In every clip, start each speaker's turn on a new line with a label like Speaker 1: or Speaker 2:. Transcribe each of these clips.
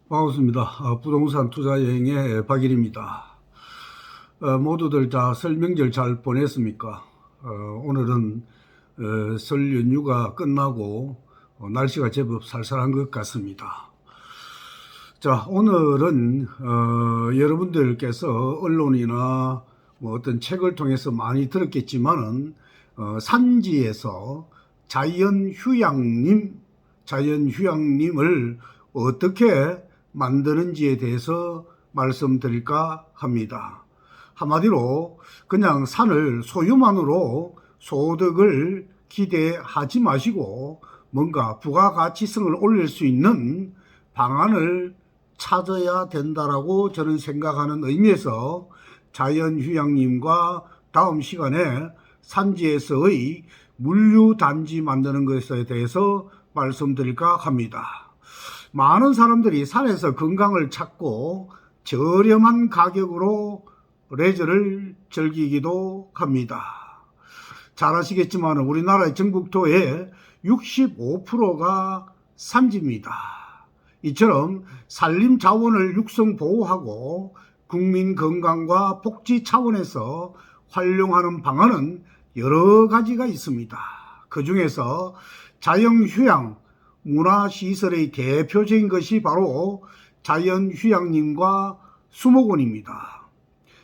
Speaker 1: 반갑습니다. 부동산 투자 여행의 박일입니다. 모두들 다 설 명절 잘 보냈습니까? 오늘은 설 연휴가 끝나고 날씨가 제법 쌀쌀한 것 같습니다. 자, 오늘은 여러분들께서 언론이나 어떤 책을 통해서 많이 들었겠지만은 산지에서 자연휴양림을 어떻게 만드는지에 대해서 말씀드릴까 합니다. 한마디로 그냥 산을 소유만으로 소득을 기대하지 마시고 뭔가 부가가치성을 올릴 수 있는 방안을 찾아야 된다라고 저는 생각하는 의미에서 자연휴양림과 다음 시간에 산지에서의 물류단지 만드는 것에 대해서 말씀드릴까 합니다. 많은 사람들이 산에서 건강을 찾고 저렴한 가격으로 레저를 즐기기도 합니다. 잘 아시겠지만 우리나라의 전국토의 65%가 산지입니다. 이처럼 산림 자원을 육성 보호하고 국민 건강과 복지 차원에서 활용하는 방안은 여러 가지가 있습니다. 그 중에서 자연휴양 문화시설의 대표적인 것이 바로 자연휴양림과 수목원입니다.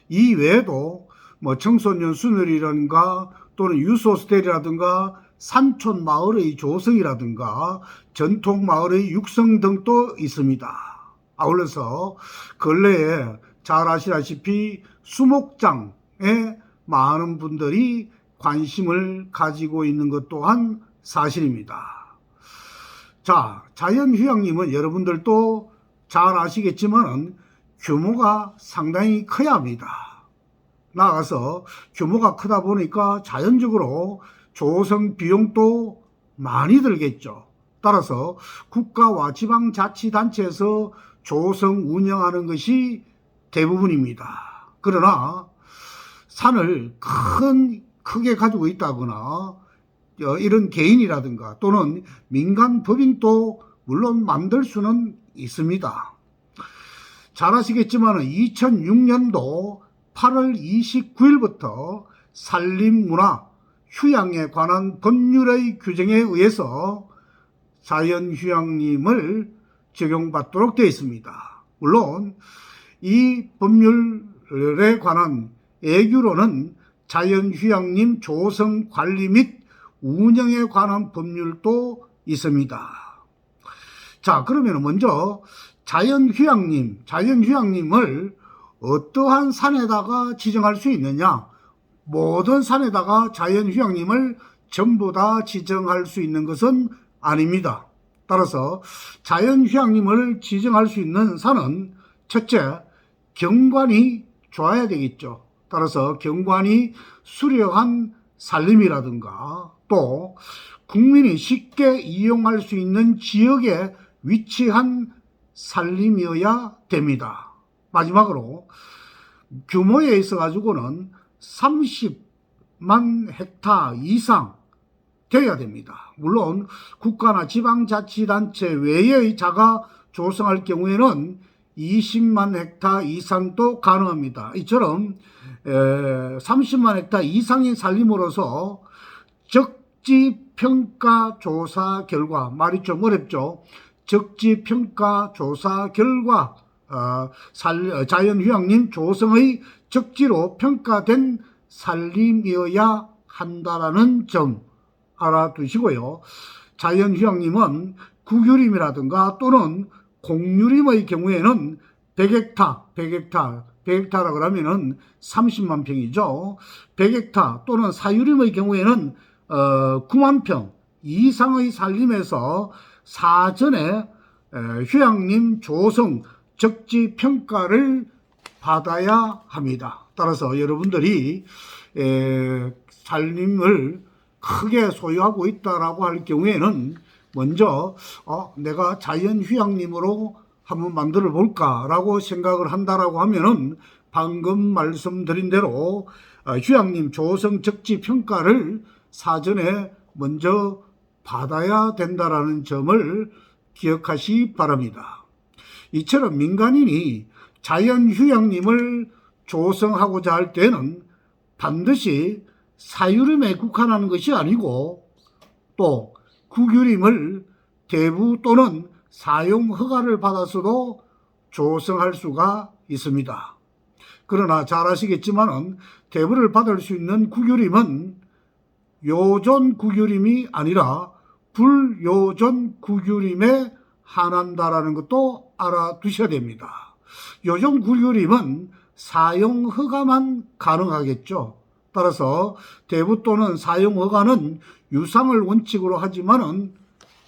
Speaker 1: 이 외에도 청소년 수멸이라든가 또는 유소스텔이라든가 산촌 마을의 조성이라든가 전통 마을의 육성 등도 있습니다. 아울러서 근래에 잘 아시다시피 수목장에 많은 분들이 관심을 가지고 있는 것 또한 사실입니다. 자, 자연휴양림은 여러분들도 잘 아시겠지만 규모가 상당히 커야 합니다. 나아가서 규모가 크다 보니까 자연적으로 조성 비용도 많이 들겠죠. 따라서 국가와 지방자치단체에서 조성 운영하는 것이 대부분입니다. 그러나 산을 크게 가지고 있다거나 이런 개인이라든가 또는 민간 법인도 물론 만들 수는 있습니다. 잘 아시겠지만 2006년도 8월 29일부터 산림문화 휴양에 관한 법률의 규정에 의해서 자연휴양림을 적용받도록 되어 있습니다. 물론 이 법률에 관한 예규로는 자연휴양림 조성 관리 및 운영에 관한 법률도 있습니다. 자, 그러면 먼저 자연휴양림을 어떠한 산에다가 지정할 수 있느냐? 모든 산에다가 자연휴양림을 전부 다 지정할 수 있는 것은 아닙니다. 따라서 자연휴양림을 지정할 수 있는 산은 첫째, 경관이 좋아야 되겠죠. 따라서 경관이 수려한 산림이라든가 또 국민이 쉽게 이용할 수 있는 지역에 위치한 산림이어야 됩니다. 마지막으로 규모에 있어 가지고는 30만 헥타 이상 되어야 됩니다. 물론 국가나 지방자치단체 외의 자가 조성할 경우에는 20만 헥타 이상도 가능합니다. 이처럼 30만 헥타 이상의 산림으로서 적지평가 조사 결과, 말이 좀 어렵죠. 적지평가 조사 결과 자연휴양림 조성의 적지로 평가된 산림이어야 한다라는 점 알아두시고요. 자연휴양림은 국유림이라든가 또는 공유림의 경우에는 100헥타라고 하면은 30만 평이죠. 100헥타 또는 사유림의 경우에는 9만 평 이상의 산림에서 사전에 휴양림 조성 적지 평가를 받아야 합니다. 따라서 여러분들이 산림을 크게 소유하고 있다라고 할 경우에는 먼저 내가 자연휴양림으로 한번 만들어 볼까라고 생각을 한다라고 하면은 방금 말씀드린 대로 휴양림 조성 적지 평가를 사전에 먼저 받아야 된다라는 점을 기억하시 바랍니다. 이처럼 민간인이 자연휴양림을 조성하고자 할 때는 반드시 사유림에 국한하는 것이 아니고 또 국유림을 대부 또는 사용 허가를 받아서도 조성할 수가 있습니다. 그러나 잘 아시겠지만 대부를 받을 수 있는 국유림은 요전 국유림이 아니라 불요전 국유림에 한한다라는 것도 알아두셔야 됩니다. 요전 국유림은 사용 허가만 가능하겠죠. 따라서 대부 또는 사용 허가는 유상을 원칙으로 하지만은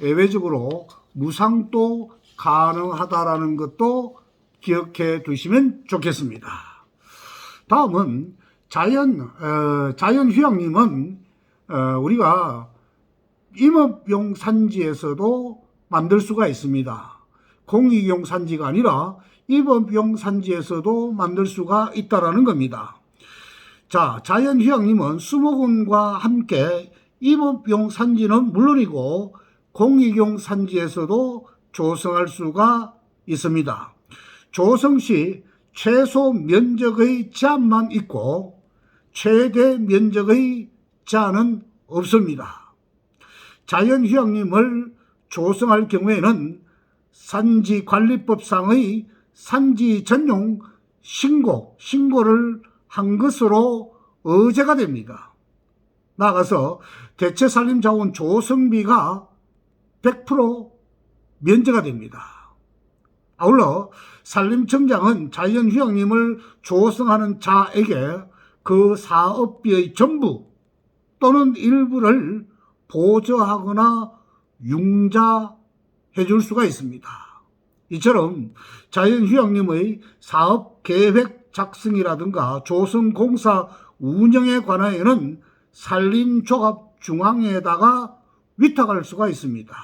Speaker 1: 예외적으로 무상도 가능하다라는 것도 기억해 두시면 좋겠습니다. 다음은 자연휴양림은 우리가 임업용 산지에서도 만들 수가 있습니다. 공익용 산지가 아니라 임업용 산지에서도 만들 수가 있다라는 겁니다. 자, 자연휴양림은 수목원과 함께 임업용 산지는 물론이고 공익용 산지에서도 조성할 수가 있습니다. 조성 시 최소 면적의 제한만 있고 최대 면적의 제한은 없습니다. 자연휴양림을 조성할 경우에는 산지관리법상의 산지 전용 신고를 한 것으로 의제가 됩니다. 나아가서 대체산림자원 조성비가 100% 면제가 됩니다. 아울러 산림청장은 자연휴양림을 조성하는 자에게 그 사업비의 전부 또는 일부를 보조하거나 융자해 줄 수가 있습니다. 이처럼 자연휴양림의 사업계획 작성이라든가 조성공사 운영에 관하여는 산림조합중앙회에다가 위탁할 수가 있습니다.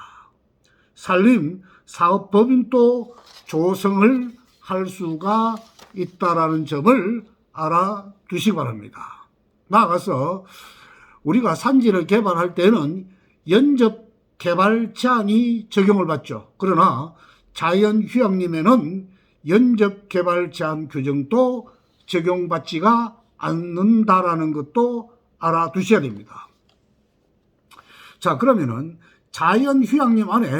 Speaker 1: 산림사업법인도 조성을 할 수가 있다라는 점을 알아두시기 바랍니다. 나아가서 우리가 산지를 개발할 때는 연접개발 제한이 적용을 받죠. 그러나 자연휴양림에는 연접개발 제한 규정도 적용받지가 않는다라는 것도 알아두셔야 됩니다. 자, 그러면은 자연휴양림 안에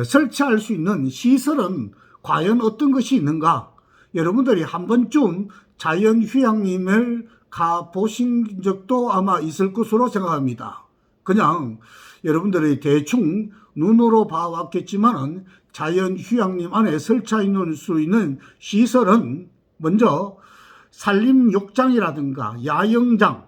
Speaker 1: 설치할 수 있는 시설은 과연 어떤 것이 있는가? 여러분들이 한 번쯤 자연휴양림을 가보신 적도 아마 있을 것으로 생각합니다. 그냥 여러분들이 대충 눈으로 봐왔겠지만은 자연휴양림 안에 설치할 수 있는 시설은 먼저 산림욕장이라든가 야영장,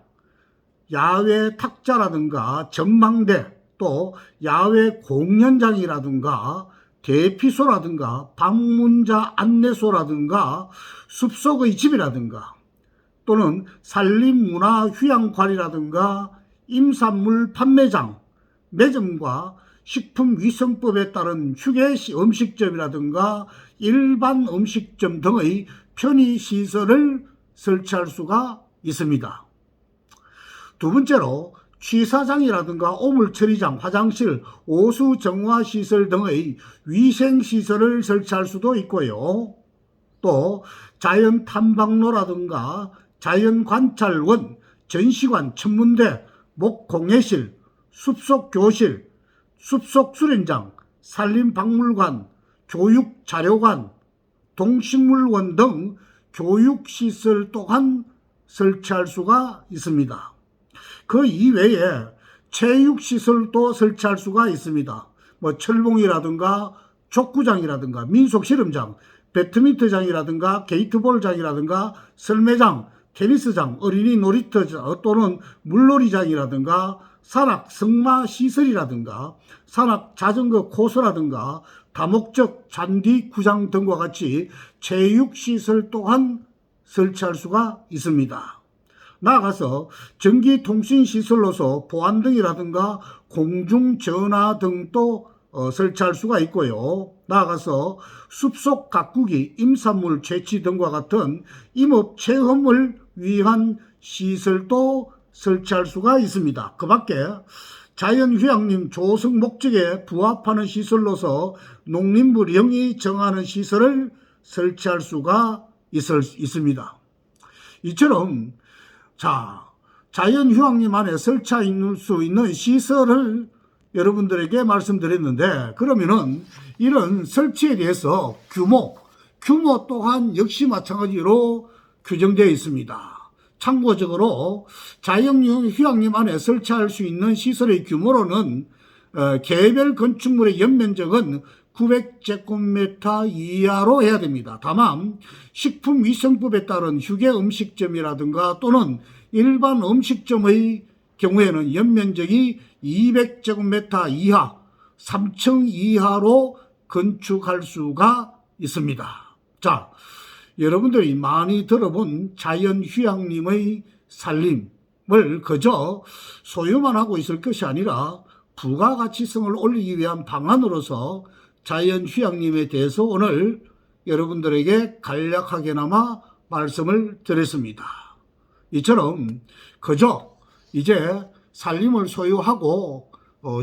Speaker 1: 야외 탁자라든가 전망대, 또 야외 공연장이라든가 대피소라든가 방문자 안내소라든가 숲속의 집이라든가 또는 산림문화휴양관이라든가 임산물 판매장, 매점과 식품위생법에 따른 휴게 음식점이라든가 일반 음식점 등의 편의시설을 설치할 수가 있습니다. 두 번째로 취사장이라든가 오물처리장, 화장실, 오수정화시설 등의 위생시설을 설치할 수도 있고요. 또 자연탐방로라든가 자연관찰원, 전시관, 천문대, 목공예실, 숲속교실, 숲속수련장, 산림박물관, 교육자료관, 동식물원 등 교육시설 또한 설치할 수가 있습니다. 그 이외에 체육시설도 설치할 수가 있습니다. 철봉이라든가 족구장이라든가 민속실험장, 배드민턴장이라든가 게이트볼장이라든가 설매장, 테니스장, 어린이 놀이터장 또는 물놀이장이라든가 산악 승마시설이라든가 산악 자전거 코스라든가 다목적 잔디 구장 등과 같이 체육시설 또한 설치할 수가 있습니다. 나아가서 전기통신시설로서 보안등이라든가 공중전화 등도 설치할 수가 있고요. 나아가서 숲속 가꾸기, 임산물 채취 등과 같은 임업체험을 위한 시설도 설치할 수가 있습니다. 그 밖에 자연휴양림 조성 목적에 부합하는 시설로서 농림부령이 정하는 시설을 설치할 수가 있습니다. 이처럼 자연휴양림 안에 설치할 수 있는 시설을 여러분들에게 말씀드렸는데, 그러면은 이런 설치에 대해서 규모 또한 역시 마찬가지로 규정되어 있습니다. 참고적으로 자연휴양림 안에 설치할 수 있는 시설의 규모로는 개별 건축물의 연면적은 900제곱미터 이하로 해야 됩니다. 다만 식품위생법에 따른 휴게 음식점이라든가 또는 일반 음식점의 경우에는 연면적이 200제곱미터 이하, 3층 이하로 건축할 수가 있습니다. 자, 여러분들이 많이 들어본 자연휴양림의 살림을 그저 소유만 하고 있을 것이 아니라 부가가치성을 올리기 위한 방안으로서 자연휴양림에 대해서 오늘 여러분들에게 간략하게나마 말씀을 드렸습니다. 이처럼 그저 이제 살림을 소유하고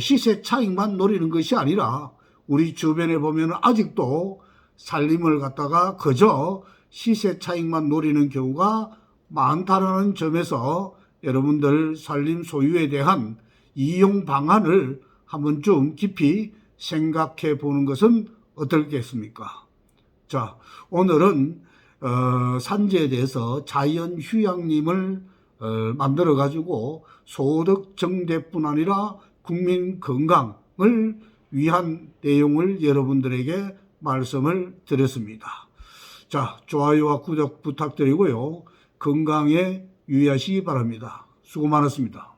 Speaker 1: 시세 차익만 노리는 것이 아니라 우리 주변에 보면 아직도 살림을 갖다가 그저 시세 차익만 노리는 경우가 많다는 점에서 여러분들 살림 소유에 대한 이용 방안을 한번 좀 깊이 생각해 보는 것은 어떻겠습니까? 자, 오늘은 산지에 대해서 자연휴양림을 만들어 가지고 소득 증대뿐 아니라 국민 건강을 위한 내용을 여러분들에게 말씀을 드렸습니다. 자, 좋아요와 구독 부탁드리고요. 건강에 유의하시기 바랍니다. 수고 많았습니다.